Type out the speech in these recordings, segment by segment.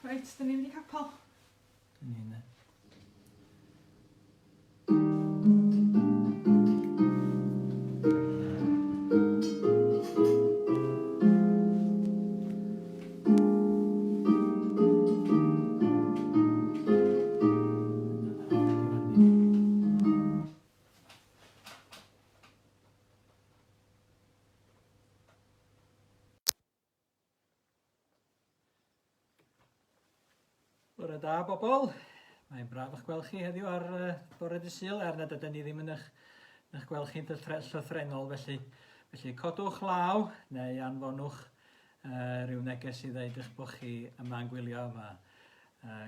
Reit, dyn ni'n mynd i capel. Dyn ni'n ne. Bore da bobl, mae'n braf eich gweld chi heddiw ar bore dy Sul, nad ydyn ni ddim yn eich gweld chi'n llythrenol, felly codwch law neu anfonwch rhyw neges i ddeud eich bod chi yma'n gwylio yma.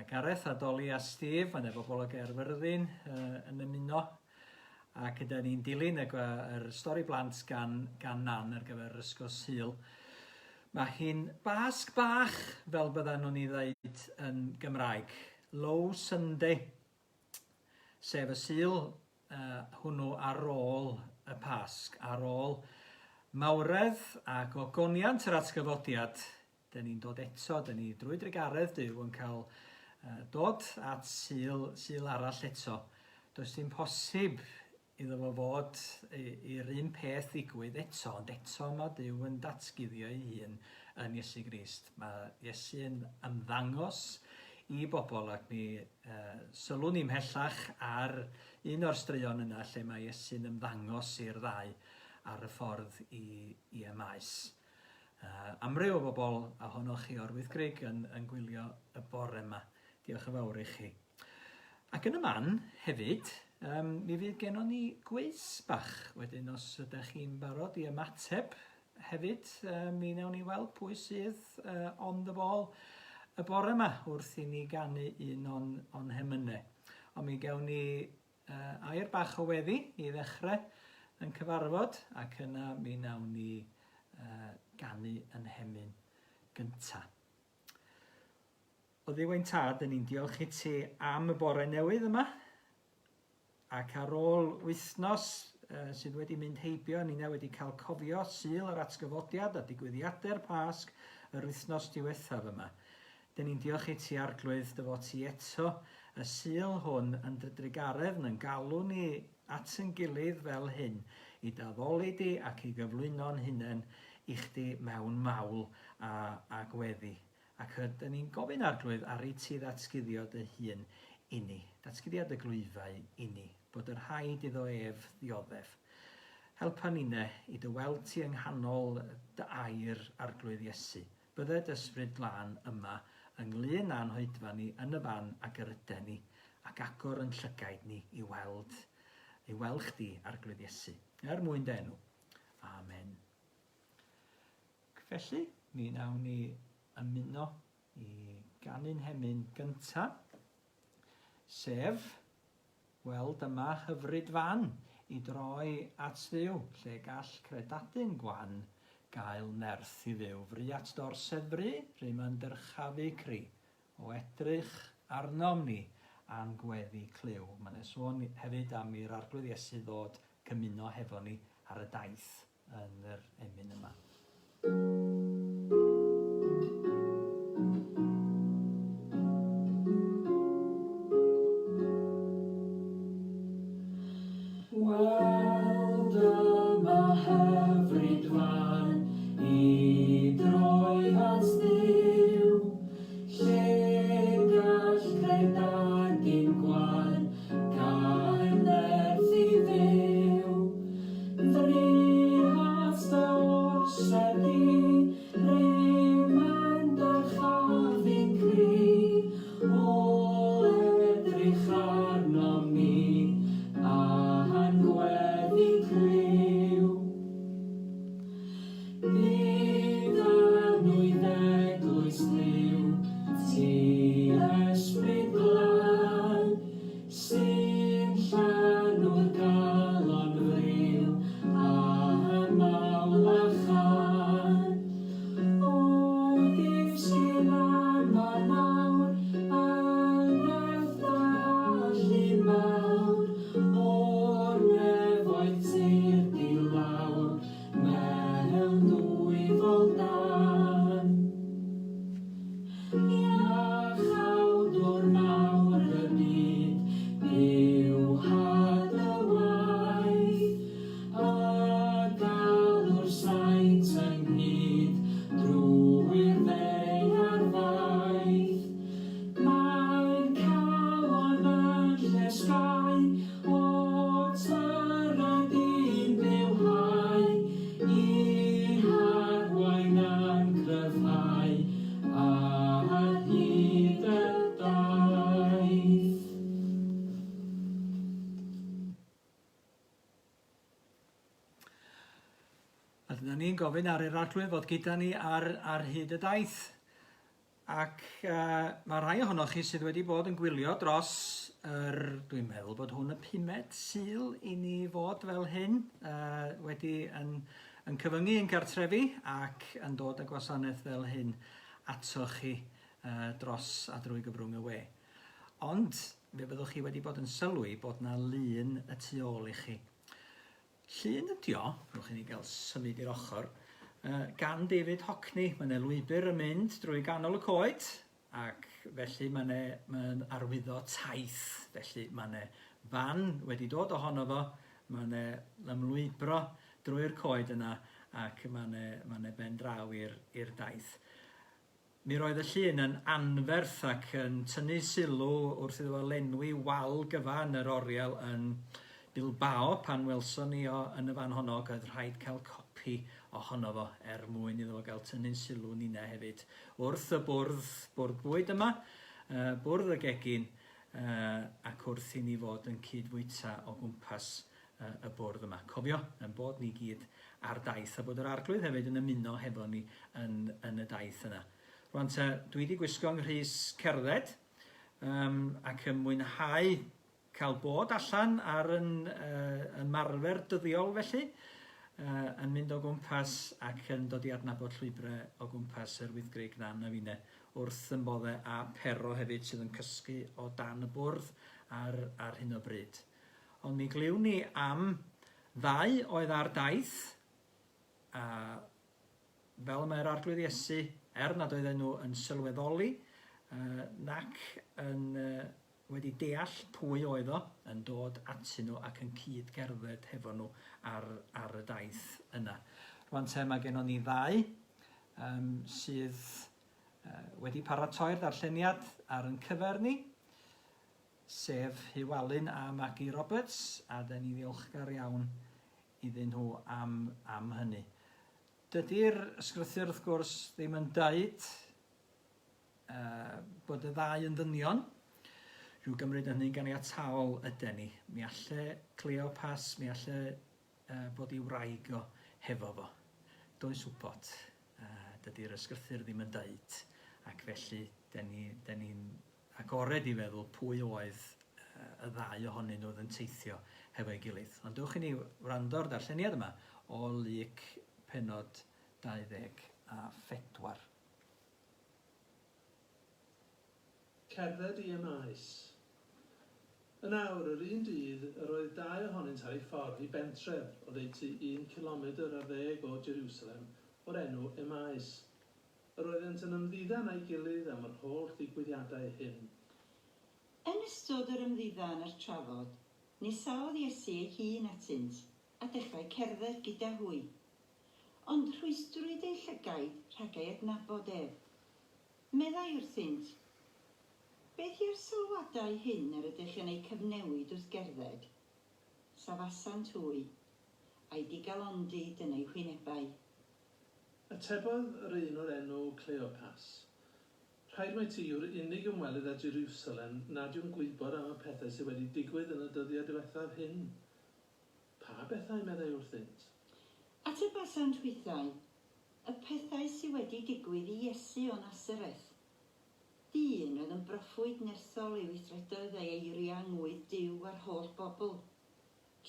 Gareth a Doli a Steve, mae'n bobl o Gerfyrddin yn ymuno, ac ydyn ni'n dilyn yr stori blant gan Nan ar gyfer yr ysgol Sul. Mae hi'n basg bach, fel byddan nhw'n ei ddeud yn Gymraeg, Low Sunday, sef y Sul hwnnw ar ôl y Pasg, ar ôl mawredd ac ogoniant yr atgyfodiad. Dyn ni'n dod eto, dyn ni drwy drigaredd Duw yn cael dod at Sul arall eto. Does dim posib iddo fo fod i'r un peth ddigwydd eto, ond eto mae Duw yn datguddio ei hun yn Iesu Grist. Mae Iesu yn ymddangos i bobl ac mi sylwn ni'n mhellach ar un o'r straeon yna lle mae Iesu'n ymddangos i'r ddau ar y ffordd i Emaus. Amryw o bobl ohonoch chi o'r Wyddgrug yn gwylio y bore yma. Diolch yn fawr i chi. Ac yn y man hefyd, mi fydd gennym ni gwis bach wedyn os ydych chi'n barod i ymateb hefyd. Mi wnawn ni weld pwy sydd on the ball y bore yma wrth i ni ganu un o'n hemynau. Ond mi gawn ni air bach o weddi i ddechrau yn cyfarfod ac yna mi wnawn ni ganu yn hemyn gyntaf. O ddiwein tad, dyn ni'n diolch i ti am y bore newydd yma. Ac ar ôl wythnos sydd wedi mynd heibio, ni wedi cael cofio Sul yr atgyfodiad a digwyddiadau'r Pasg yr wythnos diwethaf yma. Dyn ni'n diolch i ti arglwydd dy fod ti eto y Sul hwn yn dy drigaredd yn galw ni at yn gilydd fel hyn, i daddoli di ac i gyflwyno'n hunain i chdi mewn mawl a gweddi. Ac dyn ni'n gofyn arglwydd ar ei ti ddatguddio dy hun i ni, datguddiad y glwyfau i ni, bod yr rhaid iddo ef ddioddef. Helpa ni'ne i dy weld ti yng nghanol dy air arglwydd Iesu. Bydde dy ysbryd glân yma ynglŷn â'n hoedfa ni yn y fan ac yr yden ni, ac agor yn llygaid ni i weld chdi arglwydd Iesu. Er mwyn dy enw. Amen. Felly, mi wnawn ni ymuno i ganu'n hemyn gyntaf, sef weld yma hyfryd fan i droi at Dduw, lle gall credadu'n gwan gael nerth i ddiw. Fri at dorsedd fri, rhy mae'n dyrchafu cri, o edrych arnom ni a'n gweddi cliw. Mae'n sôn hefyd am i'r arglwydd Iesu ddod cymuno hefo ni ar y daith yn yr emyn yma. Weld yma hyfryd fan i droi at Dduw, lle gall credadu'n gwan gael nerth i ddiw. Fri at dorsedd i, gofyn ar yr arglwydd fod gyda ni ar hyd y daith. Ac mae rhai ohonoch chi sydd wedi bod yn gwylio dros dwi'n meddwl bod hwn y 5 Sul i ni fod fel hyn, wedi yn cyfyngu yn gartrefi ac yn dod â gwasanaeth fel hyn atoch chi dros a drwy gyfrwng y we. Ond fe byddwch chi wedi bod yn sylwi bod na lun y tu ôl i chi. Llun ydi o, rwch i ni gael symud i'r ochr, gan David Hockney. Mae yna lwybr yn mynd drwy ganol y coed, ac felly mae'n arwyddo taith. Felly mae yna fan wedi dod ohono fo, mae yna ymlwybro drwy'r coed yna, ac mae yna ben draw i'r daith. Mi roedd y llun yn anferth ac yn tynnu sylw wrth iddo fo lenwi wal gyfan yr oriel yn Bilbao pan welson ni o yn y fan honno, oedd rhaid cael copi ohono fo mwyn iddo fo gael tynnu'n sylw ni'na hefyd. Wrth y bwrdd bwyd yma, bwrdd y gegin, ac wrth i ni fod yn cydfwyta o gwmpas y bwrdd yma. Cofio, yn bod ni gyd ar daith, a bod yr arglwydd hefyd yn ymuno hefo ni yn y daith yna. Rwan dwi wedi gwisgo'n rhys cerdded ac yn mwynhau cael bod allan ar yn marfer dyddiol felly, yn mynd o gwmpas ac yn dod i adnabod llwybrau o gwmpas yr Wyddgrug Nan a Finne, wrth yn bodde a Pero hefyd sydd yn cysgu o dan y bwrdd ar hyn o bryd. Ond mi gliwn ni am 2 oedd ar daith, a fel mae'r arglwydd Iesu, nad oedden nhw yn sylweddoli, nac wedi deall pwy oedd o, yn dod atyn nhw ac yn cydgerdded hefo nhw ar y daith yna. Rwan mae gennym ni 2 sydd wedi paratoi'r darlleniad ar yn cyfer ni, sef Huw Alun a Magi Roberts, a dyn ni ddiolchgar iawn iddyn nhw am hynny. Dydy'r ysgrythyr wrth gwrs ddim yn dweud bod y 2 yn ddynion. Rwy'n gymryd hynny'n ganiataol ydyn ni. Mi alle Cleopas, mi alle bod i'w wraig o hefo fo. Does wybod. Dydy'r ysgrythyr ddim yn dweud. Ac felly, dyn ni'n agored i feddwl pwy oedd y 2 ohonyn nhw yn teithio hefo'i gilydd. Ond dewch i ni wrando'r darlleniad yma o Lyc pennod 24. Cerdded i Emaus. Yn awr yr un dydd, yr oedd 2 ohonynt ar eu ffordd i bentref o ddeutu 1 kilometr ar 10 o Jerusalem o'r enw Emaus. Yr oeddent yn ymddiddan a'i gilydd am yr holl ddigwyddiadau hyn. Yn ystod yr ymddiddan a'r trafod, nesaodd Iesu ei hun atynt a dechrau cerdded gyda hwy. Ond rhwystrwyd ei llygaid rhag ei adnabod ef. Meddai wrthynt, beth yw'r sylwadau hyn yr ydych yn ei cyfnewid wrth gerdded? Safasant hwy, a'i digalondy yn ei hwynebau. Atebodd yr un o'r enw Cleopas. Rhaid mai ti yw'r unig ymwelydd â Jerusalem nad yw'n gwybod am y pethau sydd wedi digwydd yn y dyddiau diwethaf hyn. Pa bethau meddai wrthynt? Atebasant hwythau, y pethau sydd wedi digwydd i Iesu o Nazareth. Dyn oedd yn broffwyd nerthol i weithredoedd ei eiriau ngwydd Duw a'r holl bobl.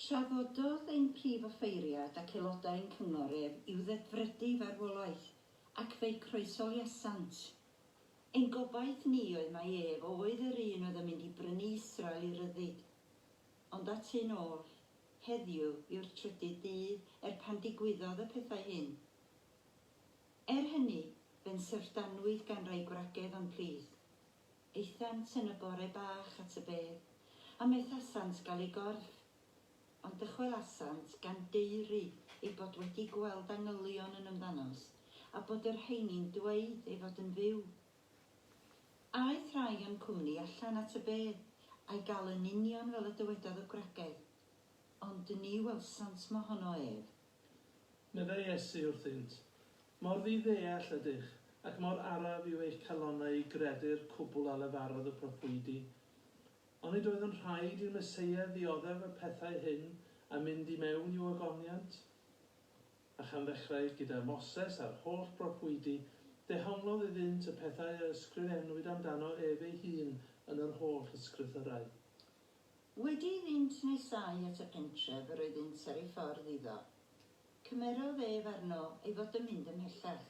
Trafododd ein prif offeiriad ac aelodau'n cyngor ef i'w ddedfrydu farwolaeth ac fe'i croesoliasant. Ein gobaith ni oedd mai ef oedd yr un oedd yn mynd i brynu Israel i ryddid. Ond at hyn ôl, heddiw yw'r trydydd dydd pan digwyddodd y pethau hyn. Hynny, fe'n syrfdanwyd gan rai gwragedd o'n plis. Eithant yn y bore bach at y bedd, a methasant gael ei gorff. Ond dychwelasant gan deiri ei bod wedi gweld angylion yn ymddanos, a bod yr heini'n dweud ei fod yn fyw. Aeth rhai o'n cwmni allan at y bedd, a'i gael yn union fel y dywedodd y gwragedd. Ond ni welsant mo honno ef. Meddai Iesu wrthynt, mor ddiddeall ydych, ac mor araf yw eich calonnau i gredu'r cwbl a lefarodd y proffwydi. Ond nid oedd yn rhaid i'r Meseia ddioddef y pethau hyn a mynd i mewn i'w agoniant. a chan ddechrau gyda Moses a'r holl broffwydi, dehonglodd iddynt y pethau a ysgrifennwyd amdano ef ei hun yn yr holl ysgrythurau. Wedi iddynt nesau at y pentref yr oeddent ar ei ffordd iddo. Cymerodd ef arno ei fod yn mynd ymhellach,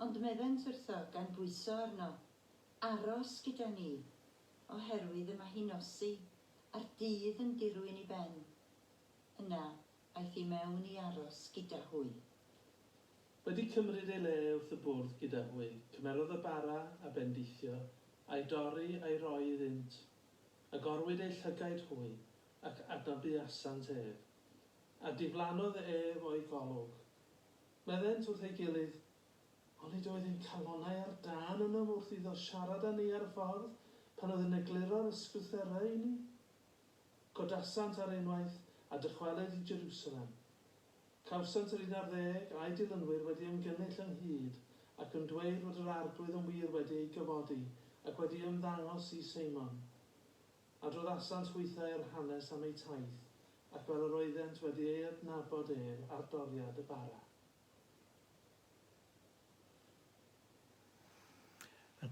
ond meddent wrtho gan bwyso arno, aros gyda ni, oherwydd y mae hi'n nosi, a'r dydd yn dirwyn i ben. Yna, aeth i mewn i aros gyda Hwy. Wedi cymryd ei le wrth y bwrdd gyda Hwy, cymerodd y bara a bendithio, a'i dorri a'i roi iddynt, a gorwyd ei llygaid Hwy, ac adnabuasant ef, a diflannodd ef o'i golwg. Meddent wrth ei gilydd, onid oedd ein calonnau ar dan yno wrth iddo siarad â ni ar y ffordd, pan oedd yn egluro'r ysgrythurau i ni? Godasant ar unwaith a dychweled i Jerusalem. Cawsant yr 11 a'i dilynwyr wedi ymgynnull ynghyd, ac yn dweud fod yr arglwydd yn wir wedi ei gyfodi, ac wedi ymddangos i Seimon. Adroddasant weithiau'r hanes am ei taith, ac fel yr oeddent wedi ei adnabod ef ar doriad y bara.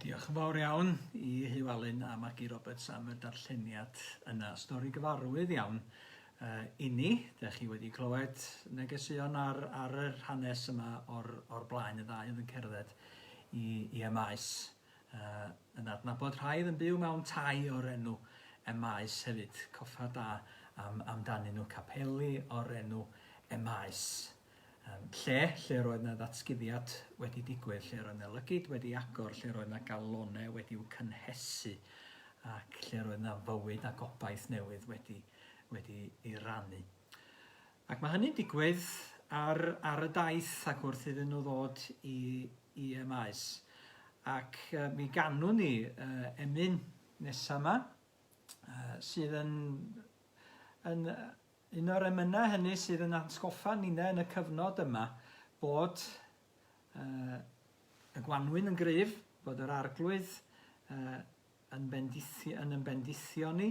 Diolch yn fawr iawn i Huw Alun a Magi Roberts am y darlleniad yna. Stori gyfarwydd iawn i ni. Dych chi wedi clywed Neges Iesu'n ar yr hanes yma o'r blaen y ddau oedd yn cerdded i Emaus. Yn adnabod rhaidd yn byw mewn tai o'r enw Emaus hefyd. Coffa da amdanyn nhw, capeli o'r enw Emaus. Lle roedd yna ddatguddiad wedi digwydd, lle roedd yna lygyd wedi agor, lle roedd yna galonau wedi'w cynhesu, ac lle roedd yna fywyd a gobaith newydd wedi ei rannu. Ac mae hynny'n digwydd ar y daith ac wrth iddyn nhw ddod i Emaus. Ac mi ganwn ni emyn nesaf yma, sydd yn un o'r emynau hynny sydd yn atgoffa ninna yn y cyfnod yma bod y Gwanwyn yn gryf, bod yr arglwydd yn bendithio ni,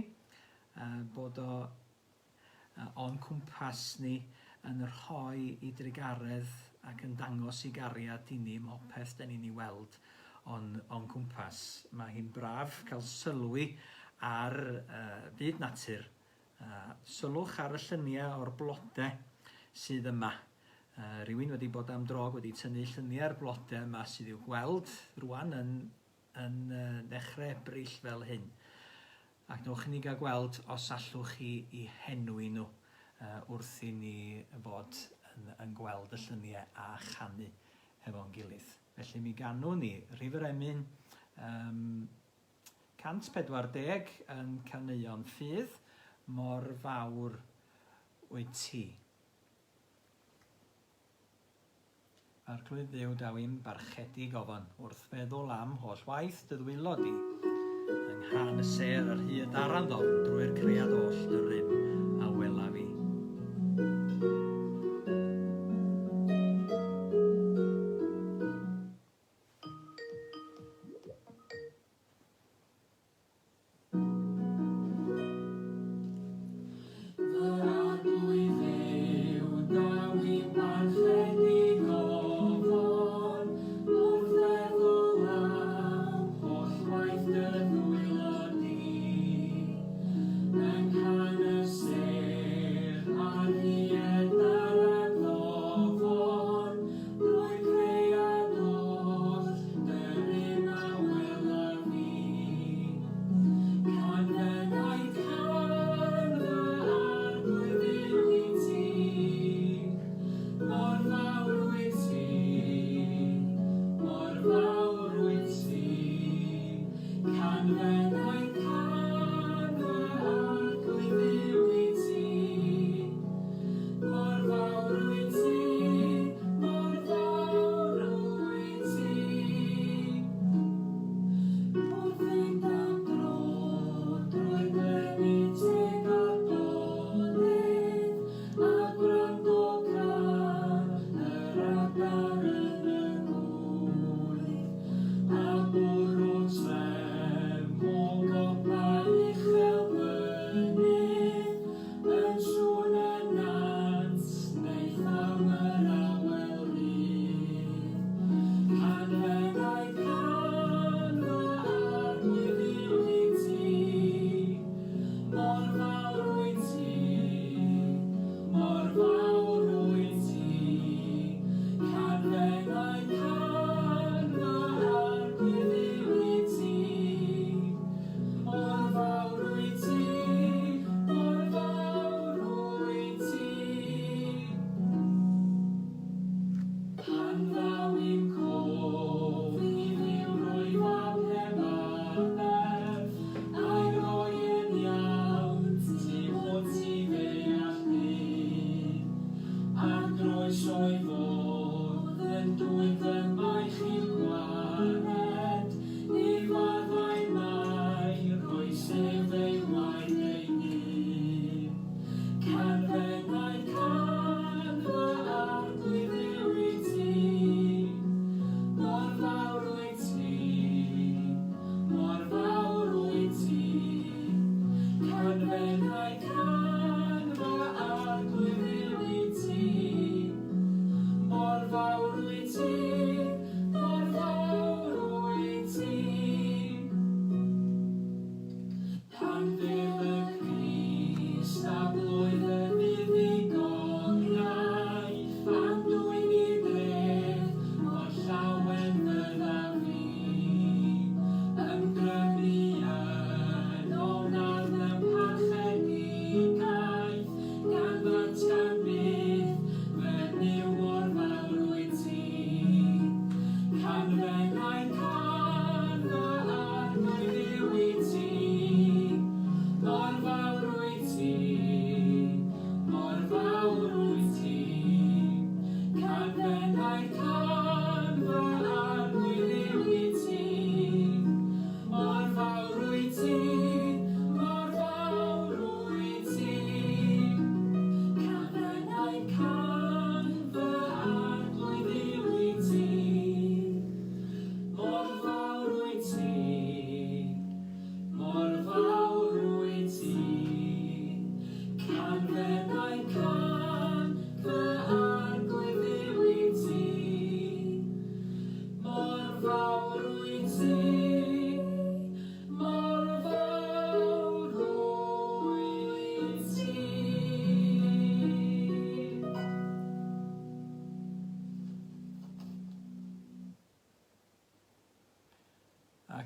bod o'n cwmpas ni yn rhoi i drigaredd ac yn dangos i gariad i ni mhopeth da ni'n ei weld o'n cwmpas. Mae hi'n braf cael sylwi ar byd natur. Sylwch ar y lluniau o'r blodau sydd yma. Rhywun wedi bod am drog wedi tynnu lluniau'r blodau yma sydd i'w gweld rwan yn dechrau Ebrill fel hyn. Ac newch ni gael gweld os allwch chi i henwi nhw wrth i ni fod yn gweld y lluniau a chanu efo'n gilydd. Felly mi ganwn ni rhif yr emyn 140 yn Caneuon Ffydd, mor fawr wyt ti. Arglwydd Dduw daw i'n barchedig ofon wrth feddwl am holl waith dy ddwylo di, yng nghan y ser ar hyd aranddo drwy'r cread oll dy rym a wela fi. More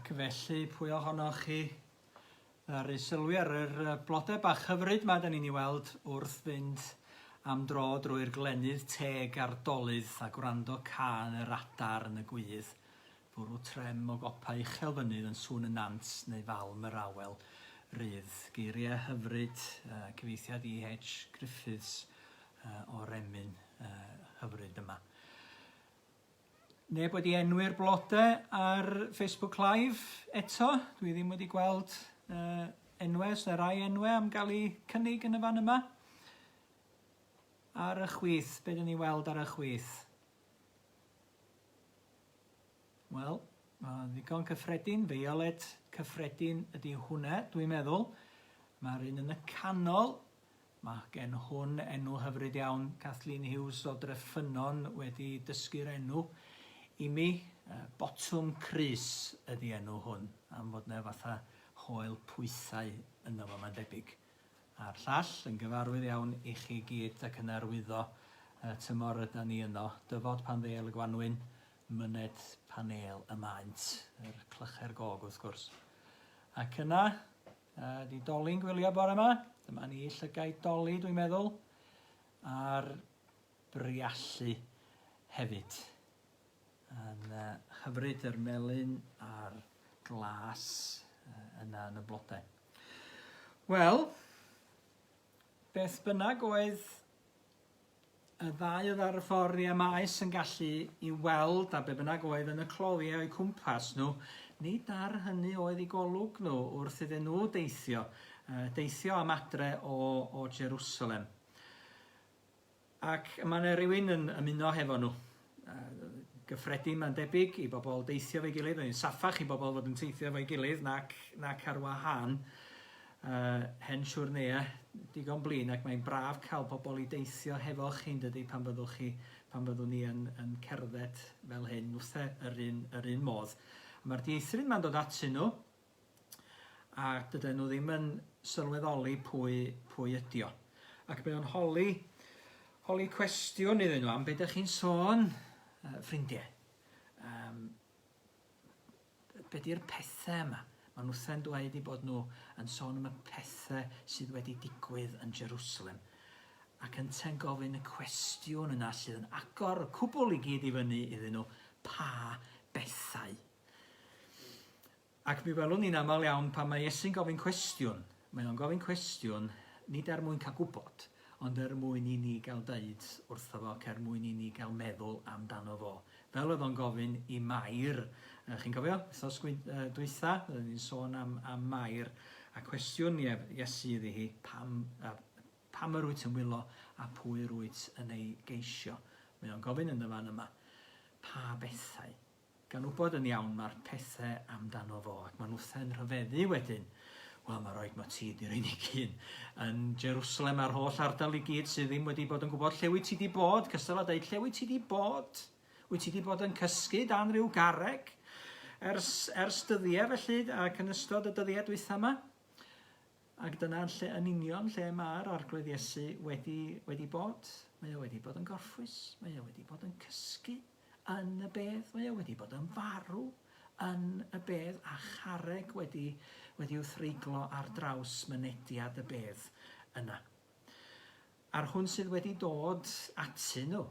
Ac felly, pwy ohonoch chi ddaru sylwi ar yr blodau bach hyfryd yma da ni'n ei weld wrth fynd am dro drwy'r glenydd teg a'r dolydd a gwrando can yr adar yn y gwydd. Bwrw trem o gopau uchelfynydd yn sŵn y nant neu falm yr awel rydd. Geiriau hyfryd, cyfeithiad E.H. Griffiths o'r emyn hyfryd yma. Neb wedi enwi'r blodau ar Facebook Live eto. Dwi ddim wedi gweld enwau, neu rai enwau am gael ei cynnig yn y fan yma. Ar y chwith, be dyn ni weld ar y chwith? Wel, ddigon cyffredin, fiolet cyffredin ydy hwnna, dwi'n meddwl. Mae'r un yn y canol. Mae gen hwn enw hyfryd iawn. Kathleen Hughes o Dreffynon wedi dysgu'r enw i mi. Botwm Crys ydy enw hwn, am fod yna fatha hoel pwysau yno fo, mae'n debyg. A'r llall yn gyfarwydd iawn i chi gyd ac yn arwyddo tymor yda ni yno. Dyfod Panddeil y Gwanwyn, myned Panel y Maent, yr clycher gog wrth gwrs. Ac yna, di doli'n gwylio bore yma. Dyma ni llygaid doli, dwi'n meddwl, a'r briallu hefyd. Yn hyfryd yr melyn a'r glas yna yn y blodau. Wel, beth bynnag oedd y ddau oedd ar y ffordd i Emaus yn gallu i weld a be bynnag oedd yn y cloddiau o'i cwmpas nhw, nid ar hynny oedd ei golwg nhw wrth iddyn nhw deithio am adre o Jerusalem. Ac mae yna rhywun yn ymuno hefo nhw. Gyffredin mae'n debyg i bobl deithio fo'i gilydd, yn saffach i bobl fod yn teithio fo'i gilydd nac ar wahân. Hen siwrnea digon blin ac mae'n braf cael pobl i deithio hefo chi'n dydy pan byddwn ni yn cerdded fel hyn wrth yr un modd. Mae'r dieithrin mae'n dod atyn nhw a dydyn nhw ddim yn sylweddoli pwy ydi o. Ac mae o'n holi cwestiwn iddyn nhw am beth ydych chi'n sôn, ffrindiau. Be di'r pethau yma? Maen nhw'n dweud bod nhw yn sôn am y pethau sydd wedi digwydd yn Jerusalem. Ac yn ten gofyn y cwestiwn yna sydd yn agor y cwbl i gyd i fyny iddyn nhw, pa bethau. Ac mi welwn ni'n aml iawn pan mae Iesu'n gofyn cwestiwn. Mae o'n gofyn cwestiwn nid er mwyn cael gwybod, ond er mwyn i ni gael deud wrtho fo, ac er mwyn i ni gael meddwl amdano fo. Fel oedd o'n gofyn i Mair. Chi'n cofio? Wythnos dwytha, ni'n sôn am Mair. A cwestiwn Iesu iddi hi, pam yr wyt yn wylo a pwy yr wyt yn ei geisio. Mae o'n gofyn yn y fan yma, pa bethau. Gan wybod yn iawn mae'r pethau amdano fo. Ac maen nhw'n rhyfeddu wedyn. Wel, mae roed motid i'r unig un. Yn Jerusalem a'r holl ardal i gyd sydd ddim wedi bod yn gwybod lle wyt ti di bod. Cystal a dweud, lle wyt ti di bod? Wyt ti di bod yn cysgu dan rhyw garreg ers dyddiau felly ac yn ystod y dyddiau dwytha yma. Ac dyna'n yn union lle mae'r arglwydd Iesu wedi bod. Mae o wedi bod yn gorffwys. Mae o wedi bod yn cysgu yn y bedd. Mae o wedi bod yn farw yn y bedd a charreg wedi wthreiglo ar draws mynediad y bedd yna. A'r hwn sydd wedi dod atyn nhw,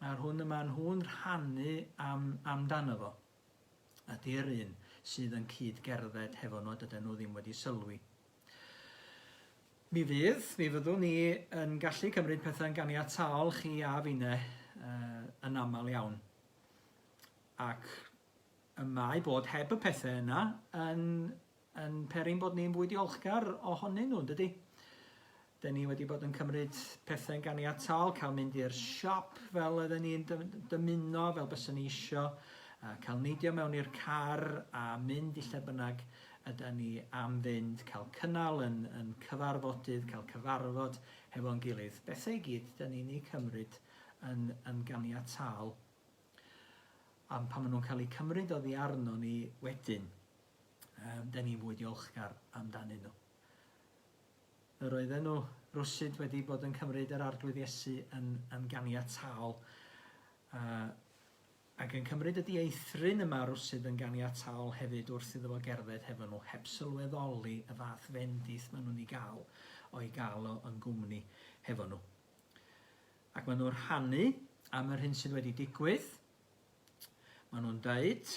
a'r hwn yma nhw'n rhannu amdano fo, ydy'r un sydd yn cydgerdded hefo nhw, dydyn nhw ddim wedi sylwi. Mi fyddwn ni yn gallu cymryd pethau'n ganiataol chi a finne yn aml iawn. Ac y mae bod heb y pethau yna yn perin bod ni'n fwy diolchgar ohonyn nhw, dydy? Dyn ni wedi bod yn cymryd pethau'n ganiataol, cael mynd i'r siop fel ydyn ni'n dymuno, fel bysyn ni isio, cael neidio mewn i'r car a mynd i lle bynnag ydyn ni am fynd, cael cynnal yn cyfarfodydd, cael cyfarfod hefo'n gilydd. Bethau i gyd, dyn ni'n ei cymryd yn ganiataol. Am pan maen nhw'n cael eu cymryd oddi arno ni wedyn, dyn ni'n fwy diolchgar amdanyn nhw. Yr oedden nhw rwsyd wedi bod yn cymryd yr arglwydd Iesu yn ganiataol Ac yn cymryd y dieithrin yma rwsydd yn ganiataol hefyd wrth iddo fo gerdded hefo nhw, heb sylweddoli y fath fendith maen nhw'n o'i gael yn gwmni hefo nhw. Ac maen nhw'n rhannu am yr hyn sydd wedi digwydd. Maen nhw'n dweud,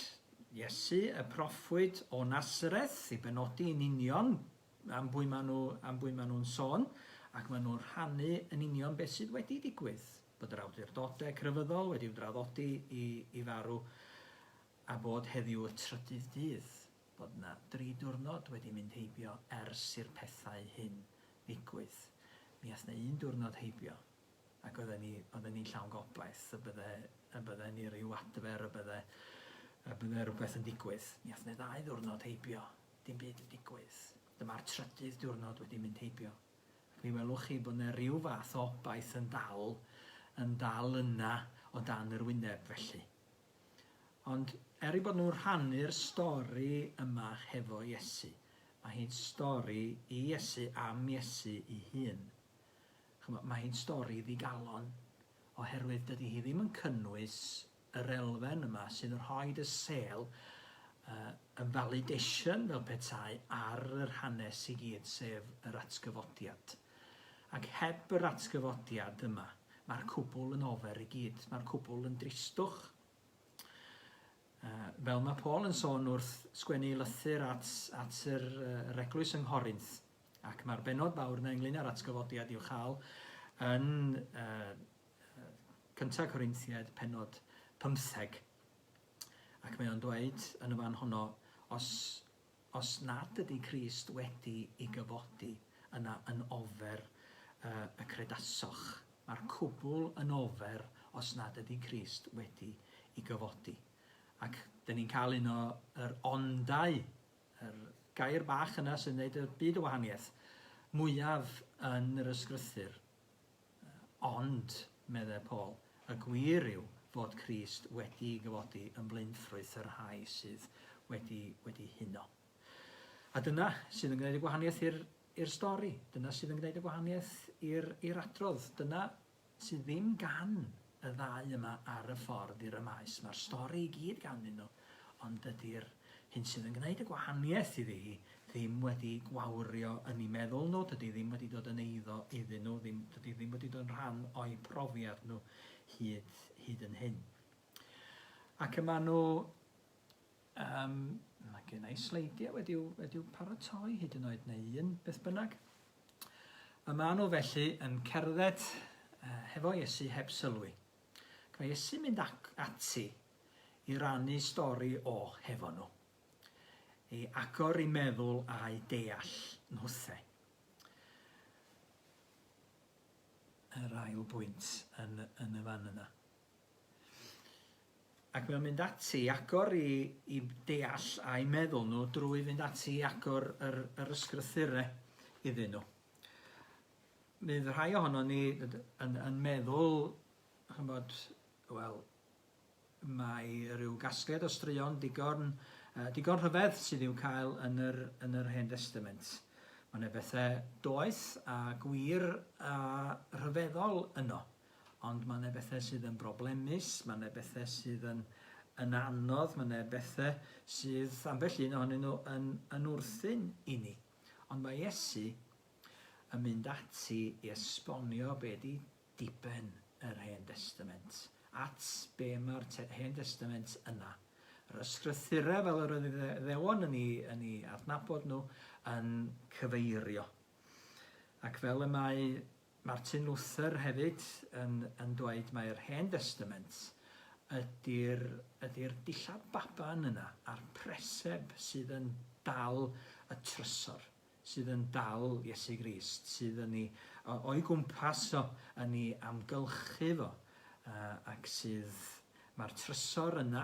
Iesu, y proffwyd o Nazareth, i benodi yn union am bwy maen nhw'n sôn, ac maen nhw'n rhannu yn union beth sydd wedi digwydd. Bod yr awdurdodau crefyddol wedi draddodi i farw, a bod heddiw y trydydd dydd, bod yna 3 diwrnod wedi mynd heibio ers i'r pethau hyn ddigwydd. Mi ath na 1 diwrnod heibio, ac oedden ni llawn gobaith y bydde ni ryw adfer, y bydde rhywbeth yn digwydd. Mi ath na 2 diwrnod heibio, dim byd yn digwydd. Dyma'r trydydd diwrnod wedi mynd heibio. Ac mi welwch chi bod yna ryw fath o obaith yn dal yna o dan yr wyneb felly. Ond i bod nhw'n rhannu'r stori yma hefo Iesu, mae hi'n stori i Iesu am Iesu i hun. Mae hi'n stori ddigalon, oherwydd dydy hi ddim yn cynnwys yr elfen yma sydd yn rhoi y sêl, y validation fel petai ar yr hanes i gyd, sef yr atgyfodiad. Ac heb yr atgyfodiad yma, mae'r cwbl yn ofer i gyd. Mae'r cwbl yn dristwch. Fel mae Paul yn sôn wrth sgwennu lythyr at yr eglwys yng Nghorynth. Ac mae'r benod fawr yna ynglyn â'r atgyfodiad i'w chael yn cyntaf Corinthiaid penod 15. Ac mae o'n dweud yn y fan honno, os nad ydy Crist wedi ei gyfodi, yna yn ofer y credasoch. Mae'r cwbl yn ofer os nad ydy Crist wedi ei gyfodi. Ac dyn ni'n cael un o'r ondau, yr gair bach yna sy'n gwneud y byd o wahaniaeth, mwyaf yn yr ysgrythyr. Ond, meddai Paul, y gwir yw fod Crist wedi ei gyfodi yn blaenffrwyth yr rhai sydd wedi huno. A dyna sydd yn gwneud y gwahaniaeth i'r stori. Dyna sydd yn gwneud y gwahaniaeth i'r adrodd. Dyna sydd ddim gan y ddau yma ar y ffordd i'r Emaus. Mae'r stori i gyd ganddyn nhw, ond dydy'r hyn sydd yn gwneud y gwahaniaeth iddi hi ddim wedi gwawrio yn ei meddwl nhw, dydy ddim wedi dod yn eiddo iddyn nhw, dydy ddim wedi dod yn rhan o'i profiad nhw hyd yn hyn. Ac yma nhw, mae gen i sleidiau wedi'w paratoi hyd yn oed neu un beth bynnag. Yma nhw felly yn cerdded hefo Iesu heb sylwi. Mae Iesu mynd ati i rannu stori hefo nhw, i agor i meddwl a'i deall nhwthe. Yr ail bwynt yn y fan yna. Ac mae'n mynd ati i agor i deall a'i meddwl nhw drwy fynd ati i agor yr ysgrythurau iddyn nhw. Bydd rhai ohono ni yn meddwl, wel, mae rhyw gasgliad o straeon digon rhyfedd sydd i'w cael yn yr Hen Testament. Mae yna bethau doeth a gwir a rhyfeddol yno, ond mae yna bethau sydd yn broblemus, mae yna bethau sydd yn anodd, mae yna bethau sydd ambell un ohonyn nhw yn wrthyn i ni. Ond mae Iesu yn mynd ati i esbonio be di diben yr Hen Testament, at be mae'r Hen Testament yna. Yr ysgrythurau fel yr ddewon yn ei adnabod nhw yn cyfeirio. Ac fel y mae Martin Luther hefyd yn dweud mae'r Hen Testament ydy'r dillad baban yna a'r preseb sydd yn dal y trysor, sydd yn dal Iesu Grist, sydd yn o'i gwmpas yn ei amgylchu fo, ac mae'r trysor yna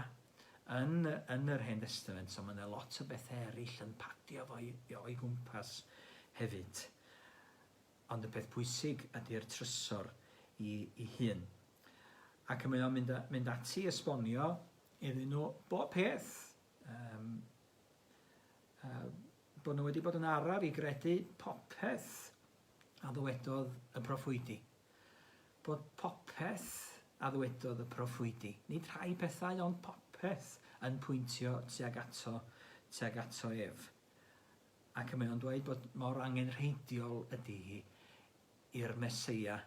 yn yr Hen Testament, so mae yna lot o bethau eraill yn padio fo o'i gwmpas hefyd. Ond y peth pwysig ydy'r trysor i hun. Ac mae o'n mynd ati esbonio iddyn nhw bob peth, bod nhw wedi bod yn araf i gredu popeth a ddywedodd y proffwydi. Bod popeth a ddwedodd y proffwydi. Nid rhai pethau ond popeth yn pwyntio tuag ato ef. Ac mae o'n dweud bod mor angenrheidiol ydy hi i'r Meseia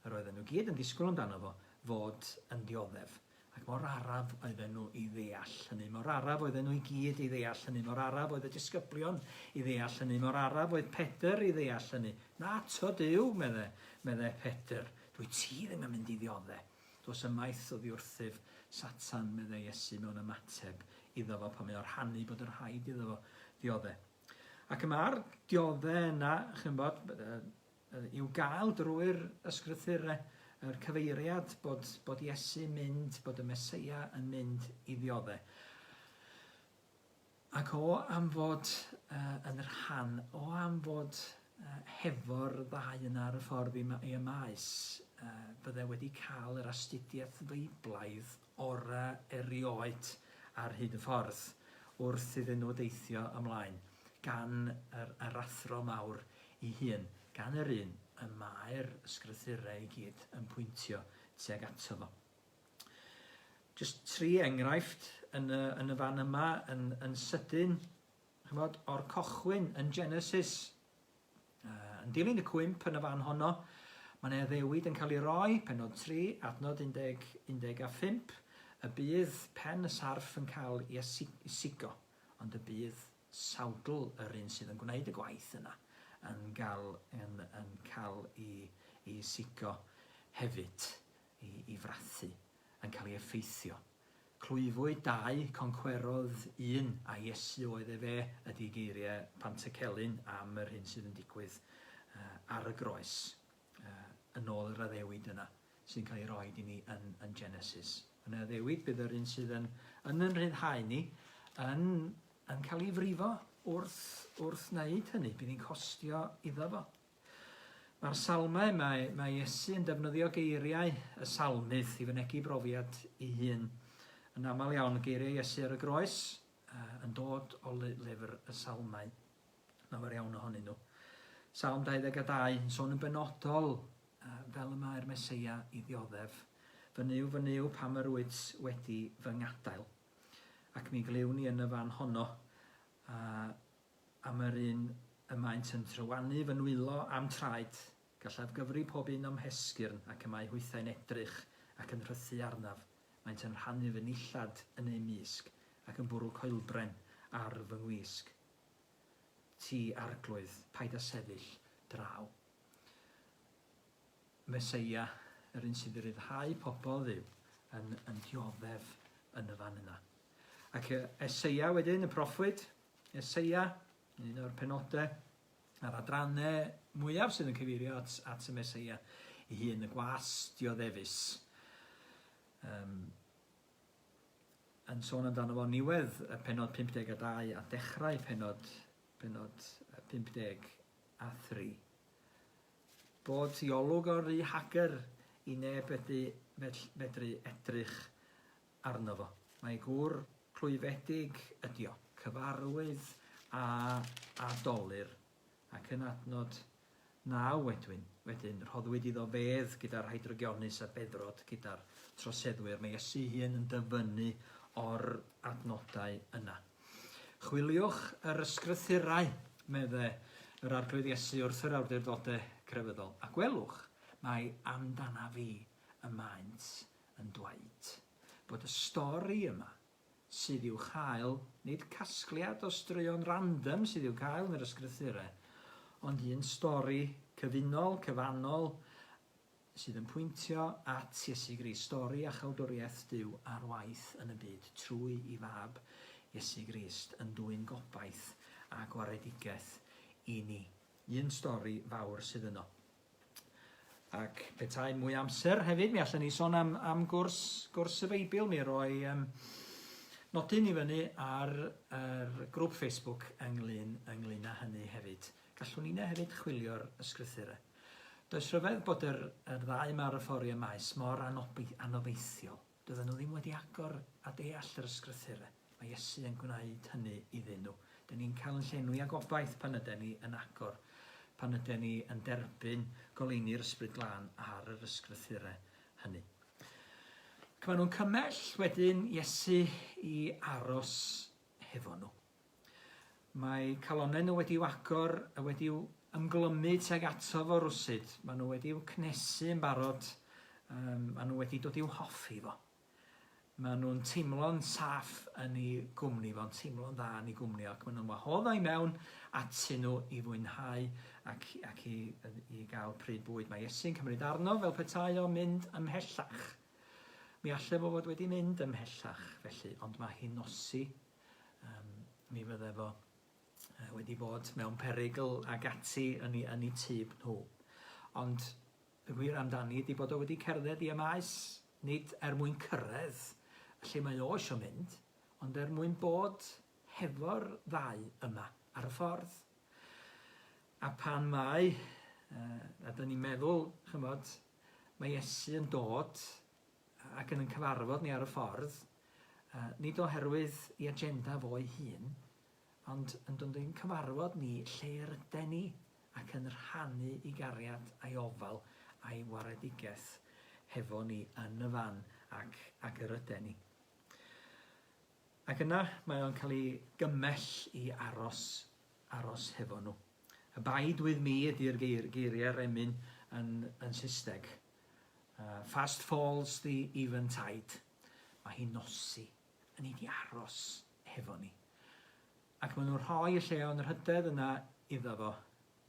yr oedden nhw gyd yn disgwyl amdano fo fod yn dioddef. Ac mor araf oedden nhw i ddeall hynny, mor araf oedden nhw i gyd i ddeall hynny, mor araf oedd y disgyblion i ddeall hynny, mor araf oedd Pedr i ddeall hynny. Na to Duw, medde Pedr, dwi ti ddim yn mynd i ddioddau. Does ymaith o ddiwrthyf Satan, medde Iesu mewn ymateb iddo fo pan mae o'r rhannu bod yr rhaid iddo fo ddioddau. Ac mae'r dioddau yna, chymod, i'w gael drwy'r ysgrythurau, yr cyfeiriad bod Iesu'n mynd, bod y Meseia yn mynd i ddioddau. Ac am fod yn yr rhan, am fod hefo'r ddau yna ar y ffordd i Emaus, bydde wedi cael yr astudiaeth feiblaidd ora erioed ar hyd y ffordd wrth iddyn nhw deithio ymlaen, gan yr athro mawr ei hun, gan yr un y mae'r ysgrythurau i gyd yn pwyntio tuag ato fo. Jyst 3 enghraifft yn y fan yma yn sydyn, chymod, o'r cochwyn yn Genesis. Yn dilyn y cwymp yn y fan honno, mae ddewid yn cael ei roi, penod 3, adnod 15, y bydd pen y sarf yn cael ei sigo, ond y bydd sawdl yr un sydd yn gwneud y gwaith yna yn cael ei sigo hefyd, i frathu, yn cael ei effeithio. Clwyfwyd 2, concwerodd 1, a Iesu oedd ydy geiriau Pantycelyn am yr hyn sydd yn digwydd ar y groes, yn ôl yr addewid yna, sy'n cael ei roi i ni yn Genesis. Yn y addewid bydd yr un sydd yn rhyddhau ni yn cael ei frifo wrth wneud hynny, bydd hi'n costio iddo fo. Mae'r salmau, mae Iesu yn defnyddio geiriau y salmydd i fynegu brofiad ei hun. Yn aml iawn, geiriau Iesu ar y groes yn dod o lyfr y salmau. Lawer iawn ohonyn nhw. Salm 22 yn sôn yn benodol fel y mae'r Meseia i ddioddef. Fy niw pam yr wyt wedi fy ngadael. Ac mi glyw ni yn y fan honno am yr un y maent yn trywanu fy nwylo am traed, gallaf gyfri pob un am hesgyrn ac y mae hwythau'n edrych ac yn rhythu arnaf. Maent yn rhannu fy nillad yn ei misg ac yn bwrw coelbren ar fy ngwisg. Ti arglwydd, paid â sefyll draw. Meseia, yr un sydd i ryddhau pobl Dduw, yn dioddef yn y fan yna. Ac Eseia wedyn, y proffwyd, Eseia, un o'r penodau a'r adrannau mwyaf sydd yn cyfeirio at y Meseia ei hun, y gwas dioddefus. Yn sôn amdano fo niwedd y penod 52 a dechrau penod 53. Bod iolwg o'r rhy hager i neb medru edrych arno fo. Mae gŵr clwyfedig ydi o, cyfarwydd a dolir, ac yn adnod 9 wedyn rhoddwyd iddo fedd gyda'r hydrogionus a beddrod gyda'r troseddwyr. Mae Iesu hun yn dyfynnu o'r adnodau yna. Chwiliwch yr ysgrythurau, medde yr arglwydd Iesu wrth yr awdurdodau crefyddol, a gwelwch mae amdana fi y maent yn dweud bod y stori yma sydd i'w chael, nid casgliad o straeon random sydd i'w cael yn yr ysgrythurau, ond un stori cyfunol, cyfannol, sydd yn pwyntio at Iesu Grist, stori a chydgerddoriaeth Duw ar waith yn y byd, trwy i fab Iesu Grist yn dwyn gobaith a gwaredigaeth i ni. Un stori fawr sydd yno. Ac petai mwy amser hefyd, mi allan ni sôn am gwrs y Beibl. Mi roi nodyn i fyny ar grŵp Facebook ynglyn â hynny hefyd. Gallwn ni hefyd chwilio'r ysgrythurau. Does rhyfedd bod yr ddau yma ar y ffordd Emaus mor anobeithiol. Doedden nhw ddim wedi agor a deall yr ysgrythurau. Mae Iesu yn gwneud hynny iddyn nhw. Dyn ni'n cael yn llenwi â gobaith pan ydyn ni yn agor, pan ydyn ni yn derbyn goleini'r Ysbryd Glân ar yr ysgrythurau hynny. Ac maen nhw'n cymell wedyn Iesu i aros hefo nhw. Mae calonnau nhw wedi'w agor a wedi'w ymglymu tuag ato fo rwsyd. Maen nhw wedi'w cnesu yn barod. Maen nhw wedi dod i'w hoffi fo. Maen nhw'n teimlo'n saff yn ei gwmni fo'n teimlo'n dda yn ei gwmni ac maen nhw'n wahodda i mewn atyn nhw i fwynhau ac i gael pryd bwyd. Mae Iesu'n cymryd arno fel petai o mynd ymhellach. Mi allai fo fod wedi mynd ymhellach felly, ond mae hi'n nosi. Mi fydde fo wedi bod mewn perygl ag ati yn ei tŷ nhw. Ond y gwir amdani ydi bod o wedi cerdded i Emaus, nid mwyn cyrraedd lle mae o eisiau mynd, ond mwyn bod hefo'r ddau yma ar y ffordd. A pan mae, a dyn ni'n meddwl, chymod, mae Iesu yn dod ac yn cyfarfod ni ar y ffordd, nid oherwydd i agenda fo ei hun, ond yn dod i'n cyfarfod ni lle rydyn ni ac yn rhannu i gariad a'i ofal a'i waredigaeth hefo ni yn y fan ac yr ydyn ni. Ac yna mae o'n cael ei gymell i aros hefo nhw. Abide with me ydy'r geiriau'r emyn yn Saesneg. Fast falls the eventide. Mae hi'n nosi, yn ei di aros hefo ni. Ac maen nhw'n rhoi y lle o'n yr hydedd yna iddo fo,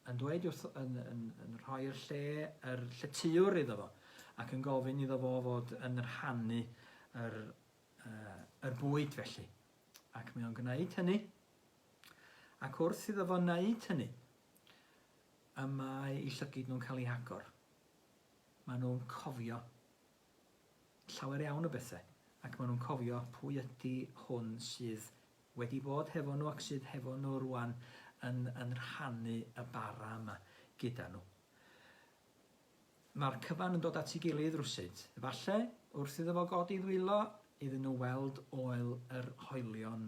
yn dweud yn rhoi'r lle, yr lletiwr iddo fo, ac yn gofyn iddo fo fod yn rhannu yr bwyd felly. Ac mae o'n gwneud hynny. Ac wrth iddo fo wneud hynny, y mae eu llygyd nhw'n cael ei agor. Maen nhw'n cofio llawer iawn o bethau. Ac maen nhw'n cofio pwy ydy hwn sydd wedi bod hefo nhw ac sydd hefo nhw rwan yn rhannu y bara yma gyda nhw. Mae'r cyfan yn dod at ei gilydd rwsyd. Efallai, wrth iddo fo godi ddwylo, iddyn nhw weld oel yr hoelion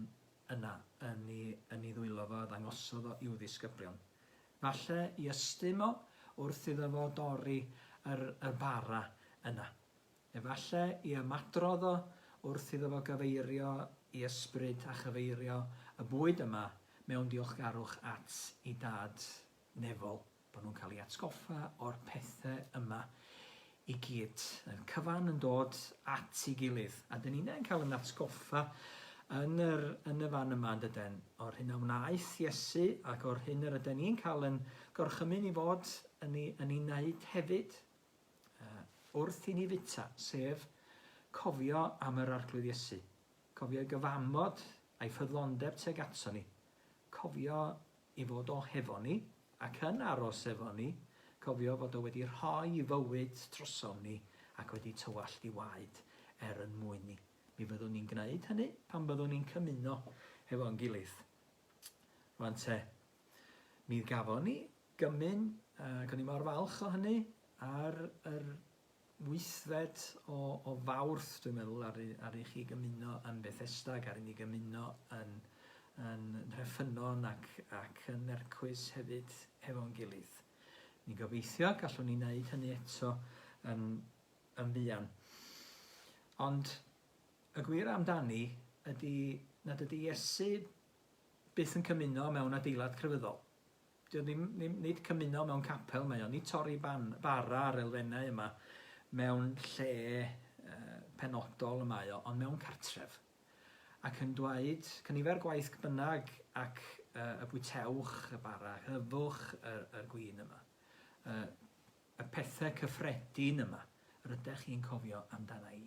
yna yn ei ddwylo fo, ddangosodd o i'w ddisgyblion. Efallai, i ystym o wrth iddo fo dorri yr bara yna. Efallai, i ymadrodd o wrth iddo fo gyfeirio i ysbryd a chyfeirio y bwyd yma mewn diolchgarwch at ei dad nefol, bod nhw'n cael ei atgoffa o'r pethau yma i gyd. Y cyfan yn dod at ei gilydd, a dyn ni'n cael yn atgoffa yn y fan yma dydyn, o'r hyn a wnaeth Iesu ac o'r hyn yr ydyn ni'n cael yn gorchymyn i fod yn ei wneud hefyd wrth i ni fita, sef cofio am yr arglwydd Iesu. Cofio gyfamod a'i ffyddlondeb tuag ato ni. Cofio i fod o hefo ni ac yn aros efo ni. Cofio fod o wedi rhoi i fywyd drosom ni ac wedi tywallt i waed yn mwyn ni. Mi byddwn ni'n gwneud hynny pan byddwn ni'n cymuno hefo'n gilydd. Rwan te, mi gafon ni gymyn, ac o'n i mor falch o hynny, ar yr wythfed o Fawrth, dwi'n meddwl, ar i chi gymuno yn Bethesda, ac ar i ni gymuno yn Rheffynon ac yn Nercwys hefyd hefo'n gilydd. Ni'n gobeithio gallwn ni wneud hynny eto yn fuan. Ond y gwir amdani ydy nad ydy Iesu byth yn cymuno mewn adeilad crefyddol. Nid cymuno mewn capel mae o, nid torri bara ar elfennau yma mewn lle penodol y mae o, ond mewn cartref. Ac yn dweud, cynifer gwaith bynnag ac y bwytewch y bara, hyfwch y gwyn yma. Y pethau cyffredin yma, rydych chi'n cofio amdana i.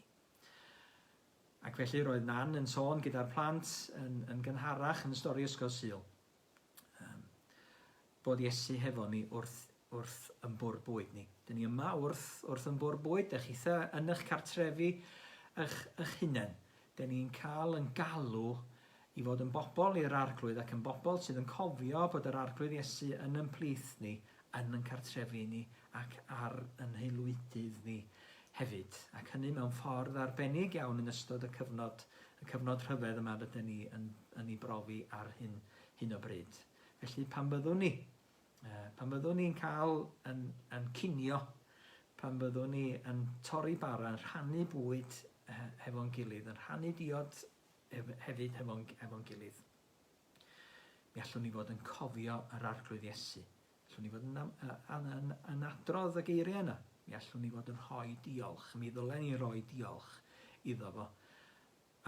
Ac felly roedd Nan yn sôn gyda'r plant yn gynharach yn y stori ysgol Sul. Bod Iesu hefo ni wrth yn bwr bwyd ni. Dyn ni yma wrth yn bwr bwyd, ych eitha yn eich cartrefi eich hunain. Dyn ni'n cael yn galw i fod yn bobl i'r arglwydd ac yn bobl sydd yn cofio bod yr arglwydd Iesu yn yn plith ni, yn cartrefi ni ac ar yn heilwydydd ni hefyd. Ac hynny mewn ffordd arbennig iawn yn ystod y cyfnod rhyfedd yma dydyn ni yn ei brofi ar hyn o bryd. Felly pan byddwn ni'n cael yn cinio, pan byddwn ni yn torri bara, yn rhannu bwyd hefo'n gilydd, yn rhannu diod hefyd hefo'n gilydd. Mi allwn ni fod yn cofio yr arglwydd Iesu. Allwn ni fod yn adrodd y geiriau yna. Mi allwn ni fod yn rhoi diolch. Mi ddylen ni roi diolch iddo fo.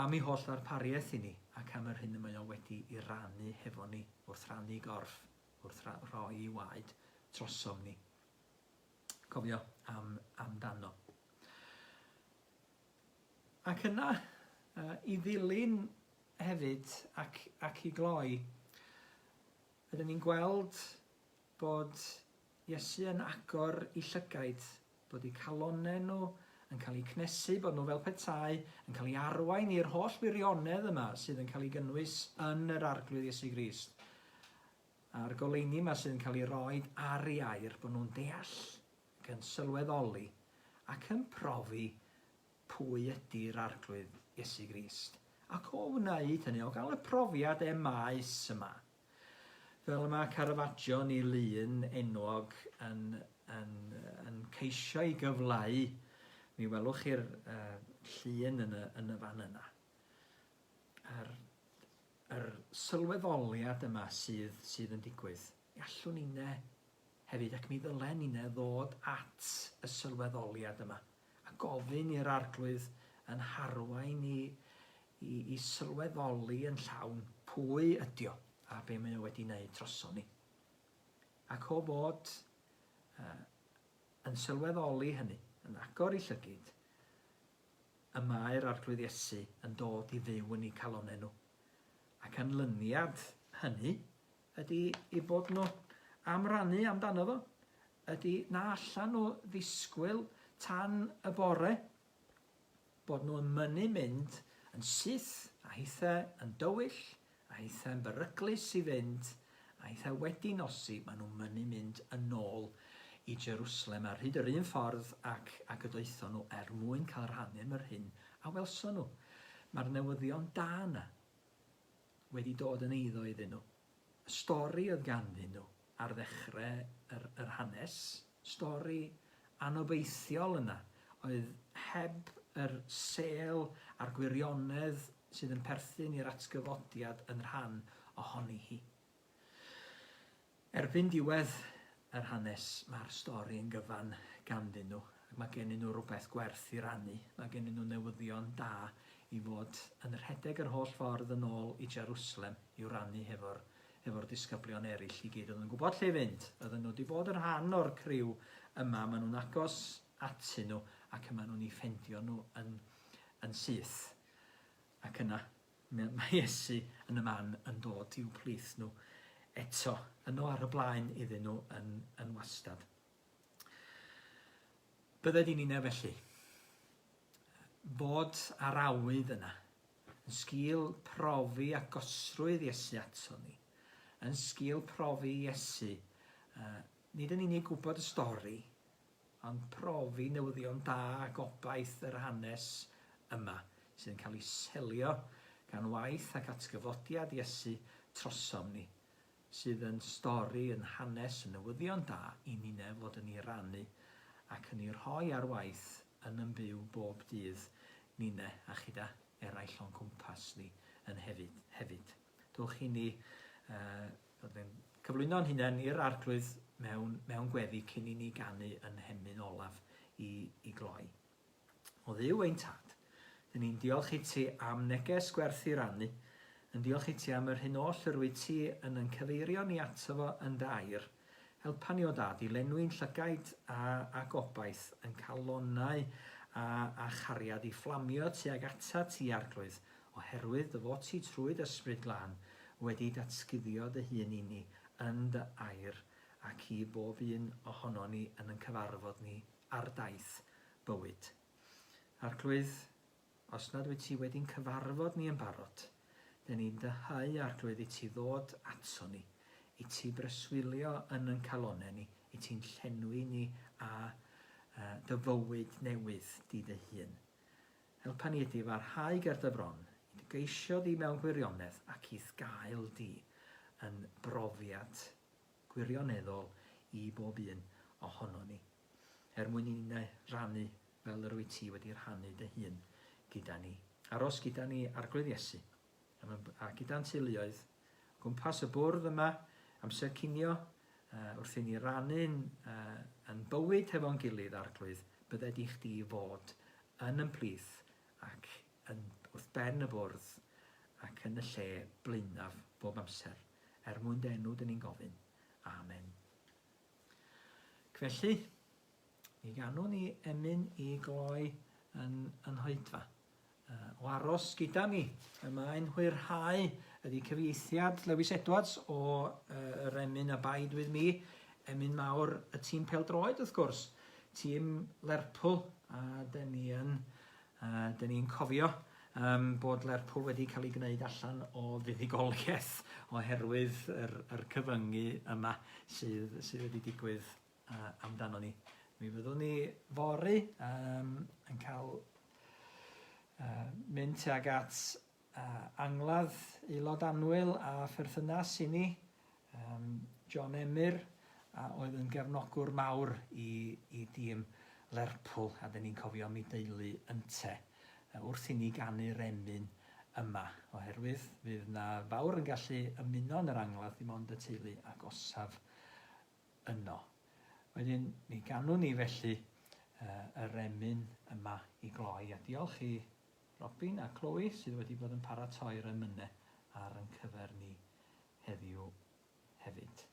Am ei holl ddarpariaeth i ni, ac am yr hyn y mae o wedi i rannu hefo ni, wrth rannu gorff, wrth roi i waed trosom ni. Cofio amdano. Ac yna, i ddilyn hefyd ac i gloi, ydym ni'n gweld bod Iesu yn agor i llygaid, bod eu calonnau nhw yn cael eu cnesu, bod nhw fel petai, yn cael eu arwain i'r holl wirionedd yma sydd yn cael ei gynnwys yn yr arglwydd Iesu Grist. A'r goleuni yma sydd yn cael ei roi ar ei air, bod nhw'n deall, ac yn sylweddoli, ac yn profi pwy ydy'r arglwydd Iesu Grist. Ac o wneud hynny, o gael y profiad Emaus yma. Fel yma Caravaggio ni lun enwog yn ceisio i gyfleu, mi welwch chi'r llun yn y fan yna. Yr sylweddoliad yma sydd yn digwydd. Allwn ni hefyd, ac mi ddylen ni ddod at y sylweddoliad yma. A gofyn i'r arglwydd yn harwain i sylweddoli yn llawn pwy ydi o a be mae o wedi wneud troson ni. Ac o bod yn sylweddoli hynny, yn agor i llygyd, y mae'r arglwydd Iesu yn dod i fyw yn eu calonnau nhw. Ac canlyniad hynny ydy i bod nhw am rannu amdano fo, ydy na allan nhw ddisgwyl tan y bore, bod nhw yn mynnu mynd yn syth, a hitha yn dywyll, a hitha yn beryglus i fynd, a hitha wedi nosi, maen nhw'n mynnu mynd yn ôl i Jerusalem ar hyd yr un ffordd ac y doethon nhw mwyn cael rhannu am yr hyn a welson nhw. Mae'r newyddion da yna wedi dod yn eiddo iddyn nhw. Y stori oedd ganddyn nhw ar ddechrau yr hanes, stori anobeithiol yna, oedd heb yr sêl a'r gwirionedd sydd yn perthyn i'r atgyfodiad yn rhan ohoni hi. Erbyn diwedd yr hanes, mae'r stori yn gyfan ganddyn nhw. Mae gennyn nhw rhywbeth gwerth i rannu. Mae gennyn nhw newyddion da i fod yn rhedeg yr holl ffordd yn ôl i Jerusalem i'w rannu hefo'r disgyblion eraill i gyd. Oedden nhw'n gwybod lle fynd. Oedden nhw wedi bod yn rhan o'r criw yma. Maen nhw'n agos atyn nhw ac maen nhw'n ei ffendio nhw yn syth. Ac yna, mae Iesu yn y man yn dod i'w plith nhw eto, yno ar y blaen iddyn nhw yn wastad. Bydded i'n unig felly, bod ar awydd yna, yn sgil profi a gosrwydd Iesu ato ni, yn sgil profi Iesu, nid yn unig gwybod y stori, ond profi newyddion da a gobaith yr hanes yma, sydd yn cael ei selio gan waith ac atgyfodiad Iesu trosom ni, sydd yn stori, yn hanes, yn newyddion da i ni fod yn ei rannu ac yn ei rhoi ar waith yn byw bob dydd ni a chyda eraill o'n cwmpas ni yn hefyd. Dwch i ni cyflwyno'n hunain i'r arglwydd mewn gweddi cyn i ni ganu yn hemyn olaf i gloi. O Dduw ein Tad, dyn ni'n diolch i ti am neges gwerth i rannu, yn diolch i ti am yr hyn oll yr wyt ti yn cyfeirio ni ato fo yn dair. Helpa ni o dad i lenwi'n llygaid a gobaith yn calonnau a chariad i fflamio tuag ata ti arglwydd, oherwydd dy fod ti trwy'r ysbryd glân wedi datguddio dy hun i ni yn dy air ac i bob un ohono ni yn cyfarfod ni ar daith bywyd. Arglwydd, os nad wyt ti wedi'n cyfarfod ni yn barod, dyn ni'n dyhau arglwydd i ti ddod ato ni, i ti breswylio yn calonnau ni, i ti'n llenwi ni a dy fywyd newydd di dy hun. Helpa ni ydi farhau ger dy bron, i dy geisio di mewn gwirionedd ac i gael di yn brofiad gwirioneddol i bob un ohono ni. Mwyn ni'n rannu fel yr wyt ti wedi rhannu dy hun gyda ni. Aros gyda ni arglwydd Iesu. A gyda'n teuluoedd, gwmpas y bwrdd yma, amser cinio, wrth i ni rannu'n yn bywyd hefo'n gilydd arglwydd, bydde di chdi fod yn ymplith ac wrth ben y bwrdd ac yn y lle blaenaf bob amser. Mwyn dy enw dyn ni'n gofyn. Amen. Felly, mi ganwn ni emyn i gloi yn hoedfa. O aros gyda ni. Mae'n hwyrhau ydy cyfieithiad Lewis Edwards o yr emyn Abide With Me. Emyn mawr y tîm pêl-droed wrth gwrs. Tîm Lerpwl. A dyn ni'n cofio bod Lerpwl wedi cael ei gwneud allan o fuddugoliaeth oherwydd yr cyfyngu yma sydd wedi digwydd amdano ni. Mi fyddwn ni fori yn cael mynd tuag at angladd aelod annwyl a pherthynas i ni, John Emyr, oedd yn gefnogwr mawr i dîm Lerpwl, a dyn ni'n cofio mi deulu ynte wrth i ni gannu'r emyn yma, oherwydd fydd na fawr yn gallu ymuno yn yr angladd dim ond y teulu agosaf yno. Wedyn, mi ganwn ni felly yr emyn yma i gloi, a diolch i Robin a Chloe sydd wedi bod yn paratoi'r emynau ar ein cyfer ni heddiw hefyd.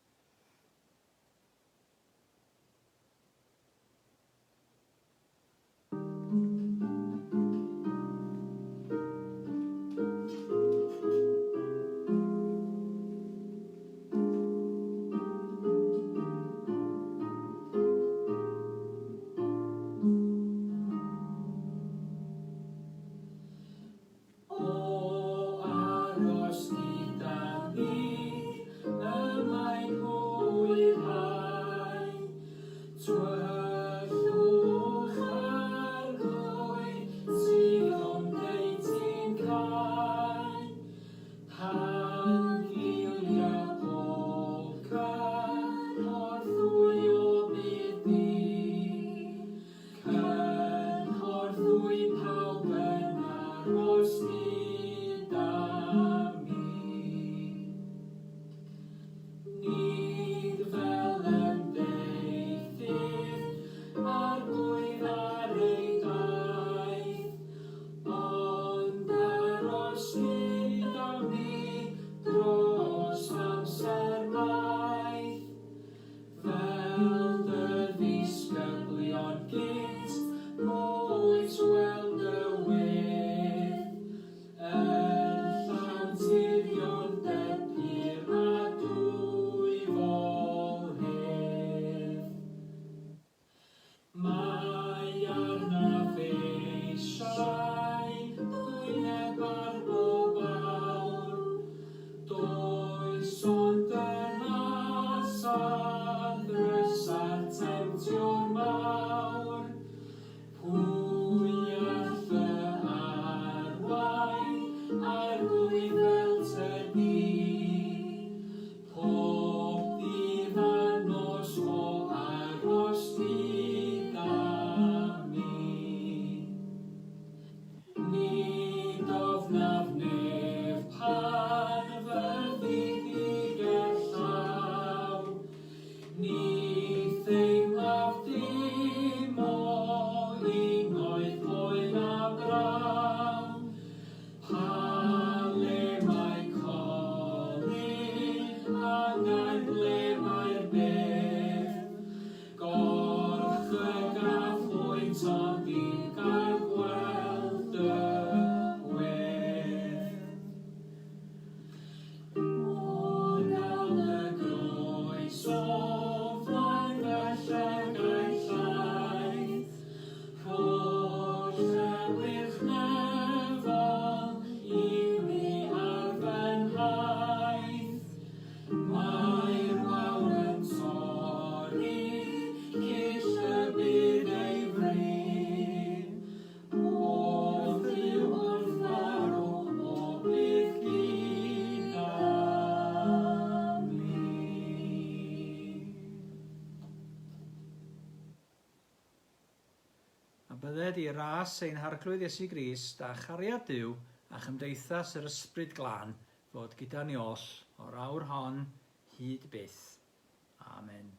bydded i ras ein harglwydd Iesu Grist a chariad Duw a chymdeithas yr ysbryd glân fod gyda ni oll o'r awr hon hyd byth. Amen.